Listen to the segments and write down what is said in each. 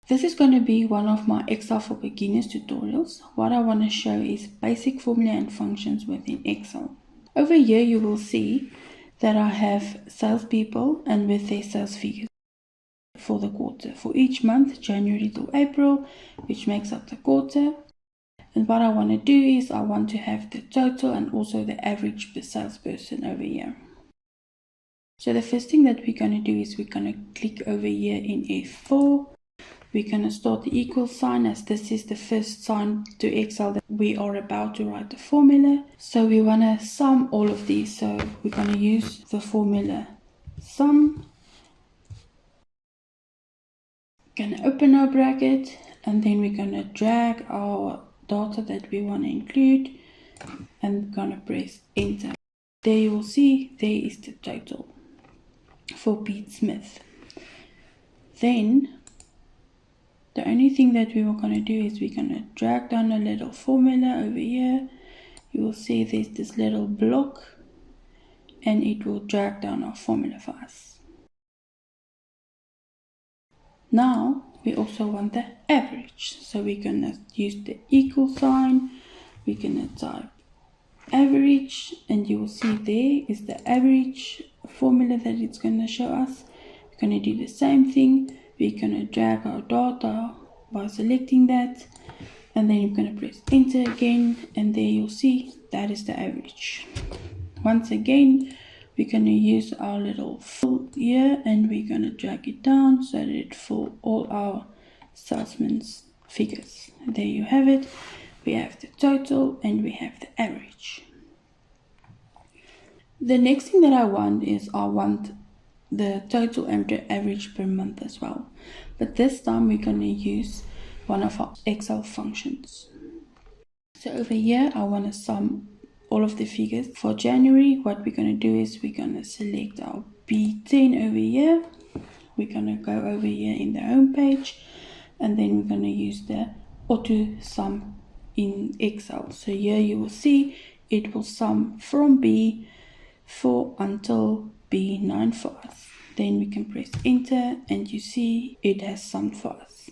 This is going to be one of my Excel for Beginners tutorials. What I want to show is basic formula and functions within Excel. Over here you will see that I have salespeople and with their sales figures for the quarter. For each month, January to April, which makes up the quarter. And what I want to do is I want to have the total and also the average per salesperson over here. So the first thing that we're going to do is we're going to click over here in F4. We're going to start the equal sign, as this is the first sign to Excel that we are about to write the formula. So we want to sum all of these. So we're going to use the formula sum. Going to open our bracket, and then we're going to drag our data that we want to include and going to press enter. There you will see there is the total for Pete Smith. Then the only thing that we were going to do is we're going to drag down a little formula over here. You will see there's this little block and it will drag down our formula for us. Now we also want the average, so we're going to use the equal sign. We're going to type average, and you will see there is the average formula that it's going to show us. We're going to do the same thing. We're going to drag our data by selecting that, and then you're going to press enter again, and there you'll see that is the average. Once again, we're going to use our little fill here, and we're going to drag it down so that it fills all our salesman's figures. There you have it. We have the total and we have the average. The next thing that I want is I want the total and the average per month as well. But this time we're going to use one of our Excel functions. So over here I want to sum all of the figures. For January, what we're going to do is we're going to select our B10 over here. We're going to go over here in the home page, and then we're going to use the AUTOSUM in Excel. So here you will see it will sum from B4 until B9 for us. Then we can press enter, and you see it has summed for us.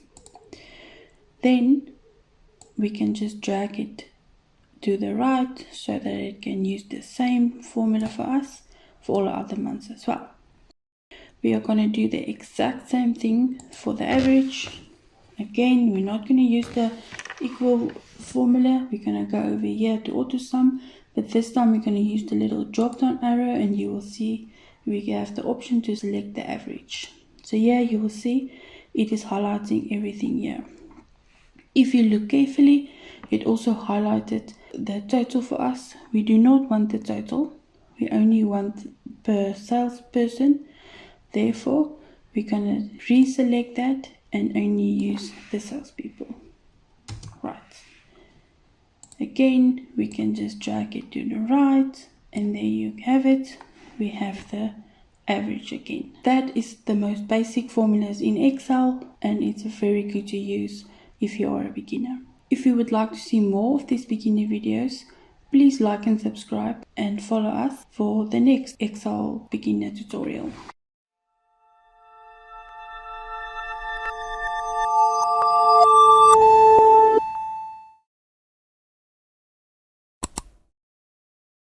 Then we can just drag it to the right so that it can use the same formula for us for all other months as well. We are going to do the exact same thing for the average. Again, we're not going to use the equal formula. We're going to go over here to AUTOSUM, but this time we're going to use the little drop down arrow, and you will see we have the option to select the average. So here you will see it is highlighting everything here. If you look carefully, it also highlighted the total for us. We do not want the total. We only want per salesperson. Therefore, we're going to reselect that and only use the salespeople. Right. Again, we can just drag it to the right, and there you have it. We have the average again. That is the most basic formulas in Excel, and it's very good to use if you are a beginner. If you would like to see more of these beginner videos, please like and subscribe and follow us for the next Excel beginner tutorial.